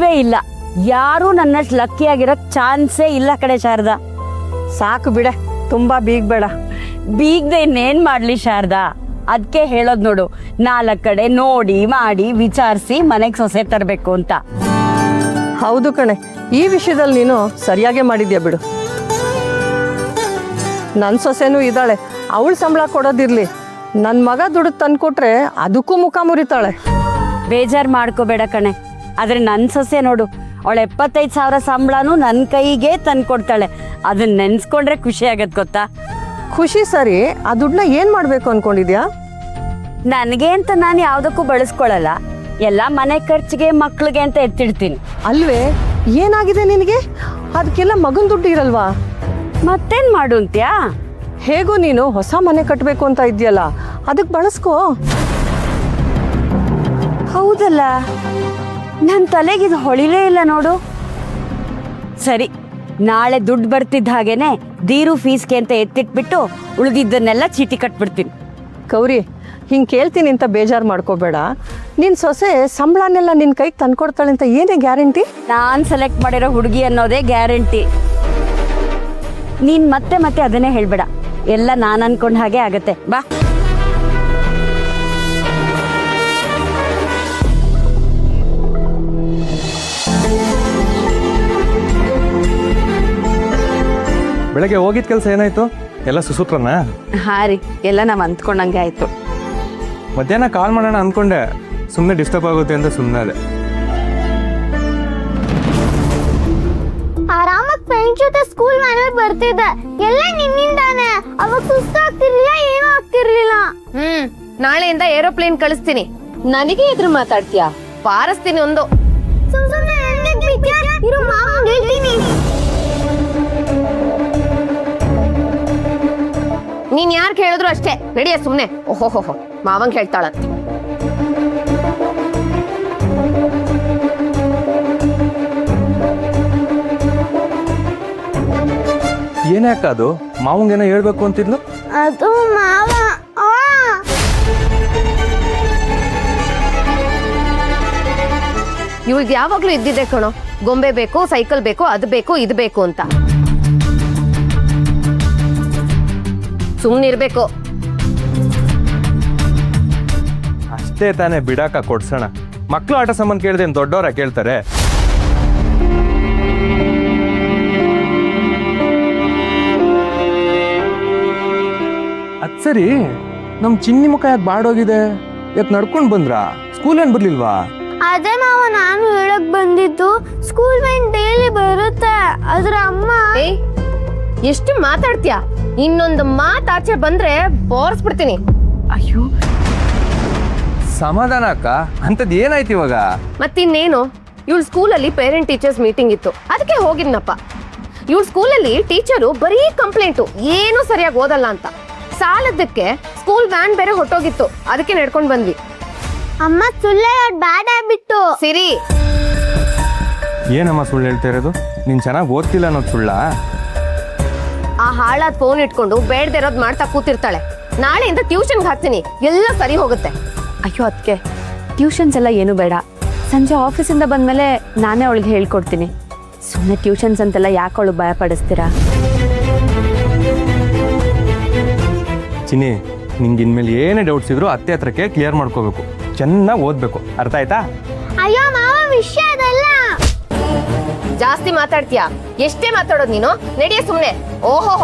ಇಲ್ವೇ ಇಲ್ಲ. ಯಾರೂ ನನ್ನಷ್ಟು ಲಕ್ಕಿ ಆಗಿರೋಕ್ ಚಾನ್ಸೇ ಇಲ್ಲ ಕಡೆ ಶಾರದಾ. ಸಾಕು ಬಿಡೆ, ತುಂಬಾ ಬೀಗ್ಬೇಡ. ಬೀಗ್ದೆ ಇನ್ನೇನ್ ಮಾಡ್ಲಿ ಶಾರದಾ? ಅದಕ್ಕೆ ಹೇಳೋದ್ ನೋಡು, 4 ಕಡೆ ನೋಡಿ ಮಾಡಿ ವಿಚಾರಿಸಿ ಮನೆಗೆ ಸೊಸೆ ತರಬೇಕು ಅಂತ. ಹೌದು ಕಣೆ, ಈ ವಿಷಯದಲ್ಲಿ ನೀನು ಸರಿಯಾಗೇ ಮಾಡಿದ್ಯಾ ಬಿಡು. ನನ್ನ ಸೊಸೆನೂ ಇದ್ದಾಳೆ, ಅವಳು ಸಂಬಳ ಕೊಡೋದಿರ್ಲಿ, ನನ್ನ ಮಗ ದುಡ್ಡು ತಂದ್ಕೊಟ್ರೆ ಅದಕ್ಕೂ ಮುಖ ಮುರಿತಾಳೆ. ಬೇಜಾರು ಮಾಡ್ಕೋಬೇಡ ಕಣೆ. ಆದ್ರೆ ನನ್ನ ಸೊಸೆ ನೋಡು, ಅವಳು 75,000 ಸಂಬಳನೂ ನನ್ನ ಕೈಗೆ ತಂದ್ಕೊಡ್ತಾಳೆ. ಅದನ್ನ ನೆನ್ಸ್ಕೊಂಡ್ರೆ ಖುಷಿ ಆಗತ್ ಗೊತ್ತಾ? ಖುಷಿ ಸರಿ, ಆ ದುಡ್ಡನ್ನ ಏನು ಮಾಡಬೇಕು ಅನ್ಕೊಂಡಿದ್ಯಾ? ನನಗೆ ಅಂತ ನಾನು ಯಾವುದಕ್ಕೂ ಬಳಸ್ಕೊಳ್ಳಲ್ಲ, ಎಲ್ಲ ಮನೆ ಖರ್ಚಿಗೆ ಮಕ್ಳಿಗೆ ಅಂತ ಎತ್ತಿಡ್ತೀನಿ. ಅಲ್ವೇ, ಏನಾಗಿದೆ ನಿನಗೆ? ಅದಕ್ಕೆಲ್ಲ ಮಗನ ದುಡ್ಡು ಇರಲ್ವಾ? ಮತ್ತೇನ್ ಮಾಡು ಅಂತ್ಯಾ? ಹೇಗೂ ನೀನು ಹೊಸ ಮನೆ ಕಟ್ಟಬೇಕು ಅಂತ ಇದೆಯಲ್ಲ, ಅದಕ್ಕೆ ಬಳಸ್ಕೋ. ಹೌದಲ್ಲ, ನನ್ನ ತಲೆಗಿದು ಹೊಳಿಲೇ ಇಲ್ಲ ನೋಡು. ಸರಿ, ನಾಳೆ ದುಡ್ಡು ಬರ್ತಿದ್ದ ಹಾಗೇನೆ ದೀರು ಫೀಸ್ಗೆ ಅಂತ ಎತ್ತಿಟ್ಬಿಟ್ಟು ಉಳಿದಿದ್ದನ್ನೆಲ್ಲ ಚೀಟಿ ಕಟ್ಬಿಡ್ತೀನಿ. ಗೌರಿ, ಹಿಂಗೆ ಕೇಳ್ತೀನಿ ಅಂತ ಬೇಜಾರು ಮಾಡ್ಕೋಬೇಡ. ನಿನ್ನ ಸೊಸೆ ಸಂಬಳನೆಲ್ಲ ನಿನ್ನ ಕೈಗೆ ತಂದ್ಕೊಡ್ತಾಳೆ ಅಂತ ಏನೇ ಗ್ಯಾರಂಟಿ? ನಾನು ಸೆಲೆಕ್ಟ್ ಮಾಡಿರೋ ಹುಡುಗಿ ಅನ್ನೋದೇ ಗ್ಯಾರಂಟಿ. ನೀನು ಮತ್ತೆ ಮತ್ತೆ ಅದನ್ನೇ ಹೇಳ್ಬೇಡ, ಎಲ್ಲ ನಾನು ಅನ್ಕೊಂಡ ಹಾಗೆ ಆಗತ್ತೆ. ಬಾ. ಬೆಳಗ್ಗೆ ಹೋಗಿದ್ ಕೆಲಸ ಏನಾಯ್ತು? ಎಲ್ಲ ಸುಸೂತ್ರನಾ? ಹಾ ರೀ, ಎಲ್ಲ ನಾವು ಅಂದ್ಕೊಂಡಂಗೆ ಆಯ್ತು. ಮಧ್ಯಾಹ್ನ ಕಾಲ್ ಮಾಡೋಣ ಅನ್ಕೊಂಡೆ, ಸುಮ್ಮನೆ ಡಿಸ್ಟರ್ಬ್ ಆಗುತ್ತೆ ಅಂತ ಸುಮ್ಮನೆ ಅದೇ. ಆರಾಮಾಗಿ ಫ್ರೆಂಡ್ಸ್ ಜೊತೆ ಸ್ಕೂಲ್ ಮನೇಲಿ ಬರ್ತಿದ್ದೆ, ಎಲ್ಲ ನಿನ್ನಿಂದಾನೆ. ಅವಾಗ ಸುಸ್ತಾಗ್ತಿರ್ಲಿಲ್ಲ, ಏನೂ ಆಗ್ತಿರ್ಲಿಲ್ಲ. ನಾಳೆಯಿಂದ ಏರೋಪ್ಲೇನ್ ಕಳಿಸ್ತೀನಿ. ನನಗೆ ಎದುರು ಮಾತಾಡ್ತೀಯಾ? ಪಾರಿಸ್ತೀನಿ ಒಂದು. ಸುಮ್ನೆ ಇರು, ಮಾವಂಗೆ ಹೇಳ್ತೀನಿ. ನೀನ್ ಯಾರು ಕೇಳಿದ್ರು ಅಷ್ಟೇ, ನಡಿಯ ಸುಮ್ನೆ. ಓಹೋಹೋ, ಮಾವಂಗ್ ಹೇಳ್ತಾಳಂತೆ. ಏನ್ಯಾಕ ಅದು? ಮಾವಂಗೇನೋ ಹೇಳ್ಬೇಕು ಅಂತಿದ್ಲು. ಅದು ಮಾವ ಇವಳ್ದು ಯಾವಾಗ್ಲೂ ಇದ್ದಿದ್ದೆ ಕಣೋ, ಗೊಂಬೆ ಬೇಕು, ಸೈಕಲ್ ಬೇಕು, ಅದು ಬೇಕು, ಇದು ಬೇಕು ಅಂತ. ಸುಮ್ನಿರ್ಬೇಕು. ಅಷ್ಟೇ ತಾನೇ, ಬಿಡಾಕ ಕೊಡ್ಸೋಣ. ಮಕ್ಳು ಆಟ ಸಾಮಾನು ಕೇಳಿದೆ ದೊಡ್ಡವರ ಕೇಳ್ತಾರೆ. ಅದ್ ಸರಿ, ನಮ್ ಚಿನ್ನಿ ಮುಖ ಯಾಕೆ ಬಾಡೋಗಿದೆ? ಯಾಕೆ ನಡ್ಕೊಂಡ್ ಬಂದ್ರಾ? ಸ್ಕೂಲ್ ಏನ್ ಬರ್ಲಿಲ್ವಾ? ಅದೇ ಮಾವ ನಾನು ಹೇಳಕ್ ಬಂದಿದ್ದು. ಸ್ಕೂಲ್ ವ್ಯಾನ್ ಡೈಲಿ ಬರುತ್ತೆ, ಅದ್ರ ಅಮ್ಮ. ಎಷ್ಟು ಮಾತಾಡ್ತೀಯ? ಇನ್ನೊಂದು ಮಾತಾಚೆ ಬಂದ್ರೆ ಬೋರ್ಸ್ಬಿಡ್ತೀನಿ. ಅಯ್ಯೋ, ಸಮಾಧಾನ ಅಕ್ಕ, ಅಂತದ್ ಏನಾಯ್ತು ಇವಾಗ? ಮತ್ತಿನ್ನೇನು, ಇವಳು ಸ್ಕೂಲಲ್ಲಿ ಪೇರೆಂಟ್ ಟೀಚರ್ಸ್ ಮೀಟಿಂಗ್ ಇತ್ತು, ಅದಕ್ಕೆ ಹೋಗಿದ್ನಪ್ಪ. ಇವಳು ಸ್ಕೂಲಲ್ಲಿ ಟೀಚರು ಬರೀ ಕಂಪ್ಲೇಂಟು, ಏನೂ ಸರಿಯಾಗಿ ಓದಲ್ಲ ಅಂತ. ಸಾಲದಕ್ಕೆ ಸ್ಕೂಲ್ ವ್ಯಾನ್ ಬೇರೆ ಹೊಟ್ಟೋಗಿತ್ತು, ಅದಕ್ಕೆ ನಡ್ಕೊಂಡು ಬಂದ್ವಿ. ಅಮ್ಮ ಸುಳ್ಳೆ ಬ್ಯಾಡ್ ಆಗ್ಬಿಟ್ಟು. ಸಿರಿ, ಏನಮ್ಮ ಸುಳ್ಳು ಹೇಳ್ತಾ ಇರೋದು? ನೀನ್ ಚೆನ್ನಾಗಿ ಓದ್ತಿಲ್ಲ ಅನ್ನೋದು ಸುಳ್ಳ? ಆ ಹಾಳಾದ ಫೋನ್ ಇಟ್ಕೊಂಡು ಬೇಡದೆ ಇರೋದು ಮಾಡ್ತಾ ಕೂತಿರ್ತಾಳೆ. ನಾಳೆಯಿಂದ ಟ್ಯೂಷನ್ಗೆ ಹಾಕ್ತೀನಿ, ಎಲ್ಲ ಸರಿ ಹೋಗುತ್ತೆ. ಅಯ್ಯೋ ಅದಕ್ಕೆ ಟ್ಯೂಷನ್ಸ್ ಎಲ್ಲ ಏನು ಬೇಡ. ಸಂಜೆ ಆಫೀಸಿಂದ ಬಂದಮೇಲೆ ನಾನೇ ಅವಳಿಗೆ ಹೇಳ್ಕೊಡ್ತೀನಿ. ಸುಮ್ಮನೆ ಟ್ಯೂಷನ್ಸ್ ಅಂತೆಲ್ಲ ಯಾಕೆ ಅವಳು ಭಯ ಪಡಿಸ್ತೀರಾ? ಚಿನ್ನಿ, ನಿಂಗೆ ಇನ್ಮೇಲೆ ಏನೇ ಡೌಟ್ಸ್ ಇದ್ರು ಅತ್ತೆ ಹತ್ರಕ್ಕೆ ಕ್ಲಿಯರ್ ಮಾಡ್ಕೋಬೇಕು. ಚೆನ್ನಾಗಿ ಓದ್ಬೇಕು, ಅರ್ಥ ಆಯ್ತಾ? ಅಯ್ಯೋ ಮಾವ, ವಿಷಯ ಅದಲ್ಲ. ಜಾಸ್ತಿ ಮಾತಾಡ್ತೀಯಾ? ಎಷ್ಟೇ ಮಾತಾಡೋದು ನೀನು? ನಡಿಯ ಸುಮ್ಮನೆ. ಓಹೋ.